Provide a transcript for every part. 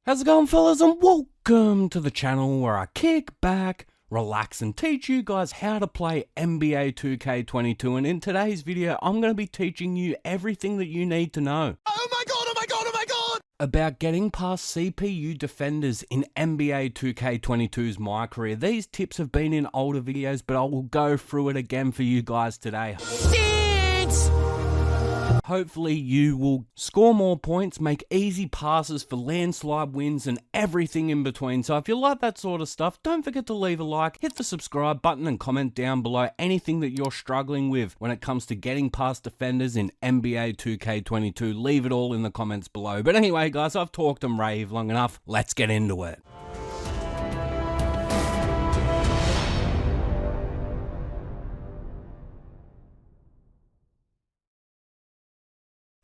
How's it going, fellas, and welcome to the channel where I kick back, relax, and teach you guys how to play NBA 2K22. And in today's video, I'm going to be teaching you everything that you need to know. Oh my god, oh my god, oh my god! About getting past CPU defenders in NBA 2K22's My Career. These tips have been in older videos, but I will go through it again for you guys today. Hopefully you will score more points, make easy passes for landslide wins and everything in between. So if you like that sort of stuff, don't forget to leave a like, hit the subscribe button and comment down below anything that you're struggling with when it comes to getting past defenders in NBA 2K22. Leave it all in the comments below. But anyway guys, I've talked and raved long enough. Let's get into it.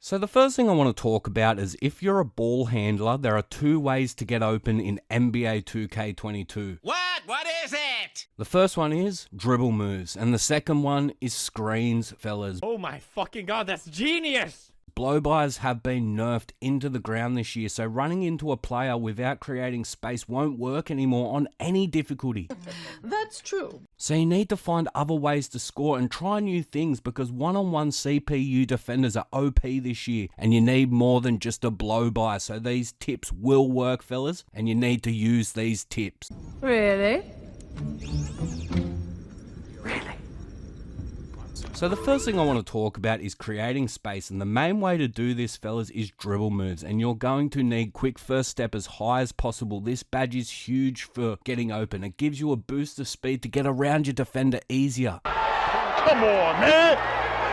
So the first thing I want to talk about is if you're a ball handler, there are two ways to get open in NBA 2K22. What is it? The first one is dribble moves, and the second one is screens, fellas. Oh my fucking god, that's genius! Blow-bys have been nerfed into the ground this year, so running into a player without creating space won't work anymore on any difficulty. That's true. So you need to find other ways to score and try new things, because one-on-one CPU defenders are OP this year, and you need more than just a blow-by. So these tips will work, fellas, and you need to use these tips. Really? So the first thing I want to talk about is creating space, and the main way to do this, fellas, is dribble moves, and you're going to need quick first step as high as possible. This badge is huge for getting open. It gives you a boost of speed to get around your defender easier. Come on, man!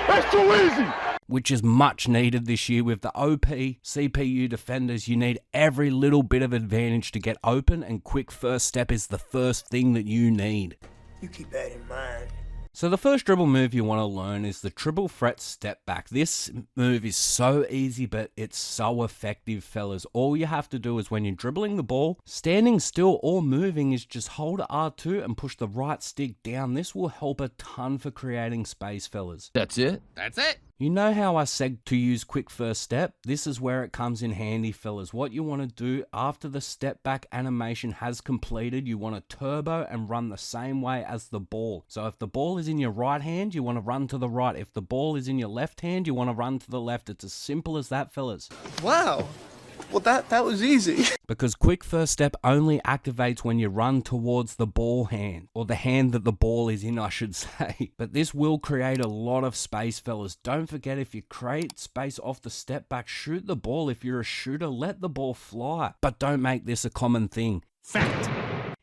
That's too easy! Which is much needed this year with the OP CPU defenders. You need every little bit of advantage to get open, and quick first step is the first thing that you need. You keep that in mind. So the first dribble move you want to learn is the triple threat step back. This move is so easy, but it's so effective, fellas. All you have to do is when you're dribbling the ball, standing still or moving, is just hold R2 and push the right stick down. This will help a ton for creating space, fellas. That's it? That's it. You know how I said to use quick first step? This is where it comes in handy, fellas. What you want to do after the step back animation has completed, you want to turbo and run the same way as the ball. So if the ball is in your right hand, you want to run to the right. If the ball is in your left hand, you want to run to the left. It's as simple as that, fellas. Wow. Well, that was easy. Because quick first step only activates when you run towards the ball hand, or the hand that the ball is in, I should say. But this will create a lot of space, fellas. Don't forget, if you create space off the step back, shoot the ball. If you're a shooter, let the ball fly. But don't make this a common thing. Fact.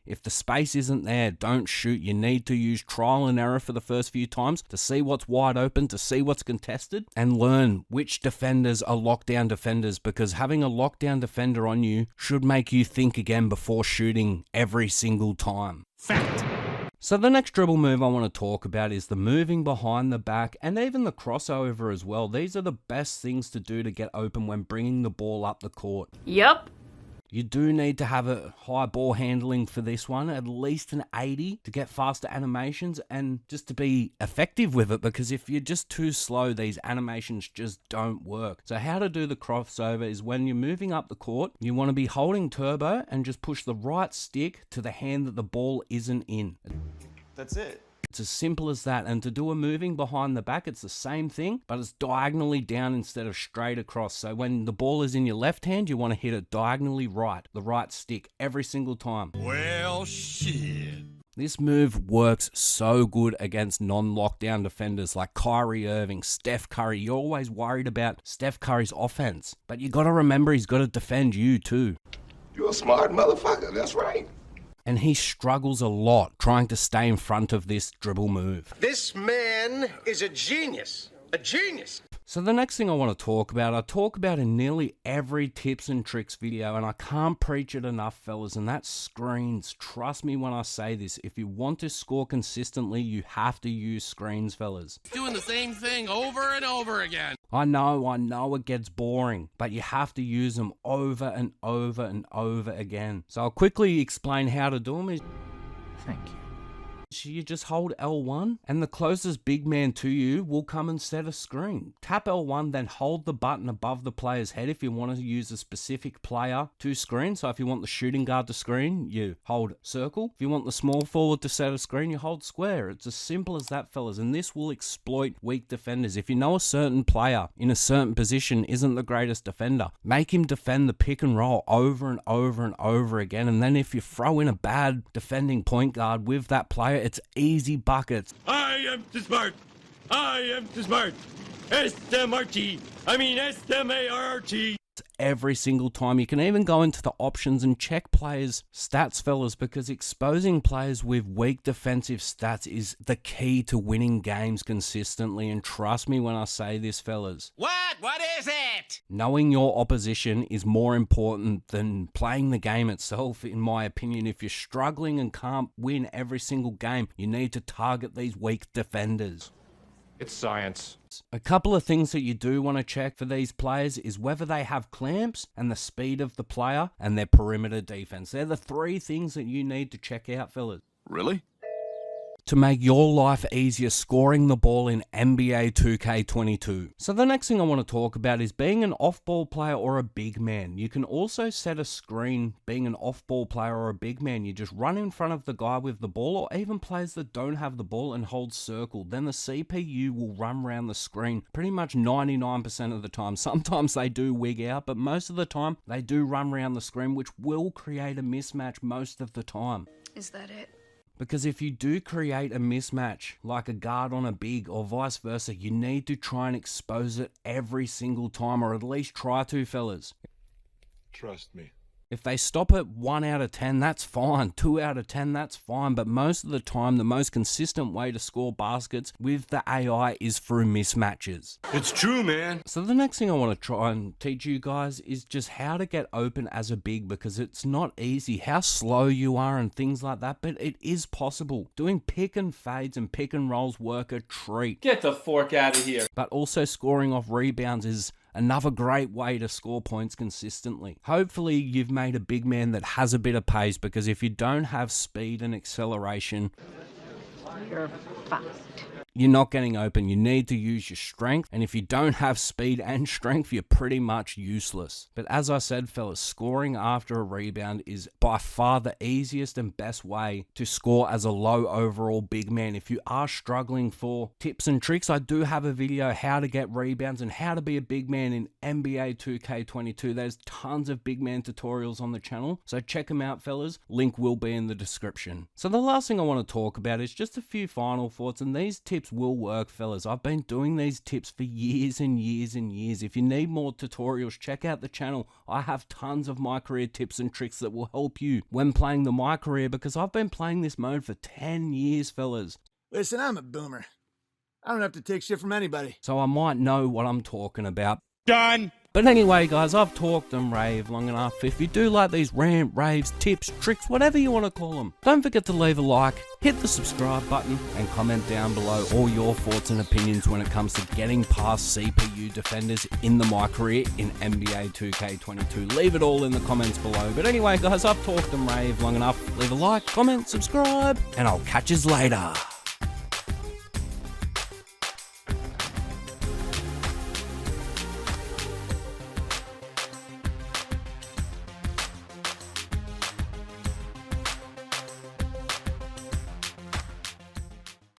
If the space isn't there, don't shoot. You need to use trial and error for the first few times to see what's wide open, to see what's contested, and learn which defenders are lockdown defenders, because having a lockdown defender on you should make you think again before shooting every single time. Fact. So the next dribble move I want to talk about is the moving behind the back and even the crossover as well. These are the best things to do to get open when bringing the ball up the court. Yup. You do need to have a high ball handling for this one, at least an 80 to get faster animations and just to be effective with it, because if you're just too slow, these animations just don't work. So how to do the crossover is when you're moving up the court, you want to be holding turbo and just push the right stick to the hand that the ball isn't in. That's it. It's as simple as that. And to do a moving behind the back, it's the same thing, but it's diagonally down instead of straight across. So when the ball is in your left hand, you want to hit it diagonally right, the right stick, every single time. Well, shit. This move works so good against non-lockdown defenders like Kyrie Irving, Steph Curry. You're always worried about Steph Curry's offense, but you got to remember he's got to defend you too. You're a smart motherfucker, that's right. And he struggles a lot trying to stay in front of this dribble move. This man is a genius. A genius. So the next thing I want to talk about, I talk about in nearly every tips and tricks video, and I can't preach it enough, fellas, and that's screens. Trust me when I say this. If you want to score consistently, you have to use screens, fellas. Doing the same thing over and over again. I know it gets boring, but you have to use them over and over and over again. So I'll quickly explain how to do them. Thank you. You just hold L1 and the closest big man to you will come and set a screen. Tap L1, then hold the button above the player's head if you want to use a specific player to screen. So if you want the shooting guard to screen, you hold circle. If you want the small forward to set a screen, you hold square. It's as simple as that, fellas, and this will exploit weak defenders. If you know a certain player in a certain position isn't the greatest defender, make him defend the pick and roll over and over and over again, and then if you throw in a bad defending point guard with that player, it's easy buckets. I am too smart. I am too smart. S-M-R-T. I mean S-M-A-R-T. Every single time. You can even go into the options and check players' stats, fellas, because exposing players with weak defensive stats is the key to winning games consistently. And trust me when I say this, fellas. What? What is it? Knowing your opposition is more important than playing the game itself, in my opinion. If you're struggling and can't win every single game, you need to target these weak defenders. It's science. A couple of things that you do want to check for these players is whether they have clamps and the speed of the player and their perimeter defense. They're the three things that you need to check out, fellas. Really? To make your life easier scoring the ball in NBA 2K22. So the next thing I want to talk about is being an off-ball player or a big man. You can also set a screen being an off-ball player or a big man. You just run in front of the guy with the ball, or even players that don't have the ball, and hold circle. Then the CPU will run around the screen pretty much 99% of the time. Sometimes they do wig out, but most of the time they do run around the screen, which will create a mismatch most of the time. Is that it? Because if you do create a mismatch, like a guard on a big or vice versa, you need to try and expose it every single time, or at least try to, fellas. Trust me. If they stop at 1 out of 10, that's fine. 2 out of 10, that's fine. But most of the time, the most consistent way to score baskets with the AI is through mismatches. It's true, man. So the next thing I want to try and teach you guys is just how to get open as a big, because it's not easy, how slow you are and things like that, but it is possible. Doing pick and fades and pick and rolls work a treat. Get the fork out of here. But also scoring off rebounds is another great way to score points consistently. Hopefully you've made a big man that has a bit of pace, because if you don't have speed and acceleration, You're fast. you're not getting open. You need to use your strength, and if you don't have speed and strength, you're pretty much useless. But as I said, fellas, scoring after a rebound is by far the easiest and best way to score as a low overall big man. If you are struggling for tips and tricks, I do have a video how to get rebounds and how to be a big man in NBA 2K22. There's tons of big man tutorials on the channel, so check them out, fellas. Link will be in the description. So the last thing I want to talk about is just a few final thoughts, and these tips will work, fellas. I've been doing these tips for years and years and years. If you need more tutorials, check out the channel. I have tons of My Career tips and tricks that will help you when playing the My Career, because I've been playing this mode for 10 years, fellas. Listen, I'm a boomer. I don't have to take shit from anybody. So I might know what I'm talking about. Done. But anyway, guys, I've talked and raved long enough. If you do like these rant, raves, tips, tricks, whatever you want to call them, don't forget to leave a like, hit the subscribe button, and comment down below all your thoughts and opinions when it comes to getting past CPU defenders in the My Career in NBA 2K22. Leave it all in the comments below. But anyway, guys, I've talked and raved long enough. Leave a like, comment, subscribe, and I'll catch yous later.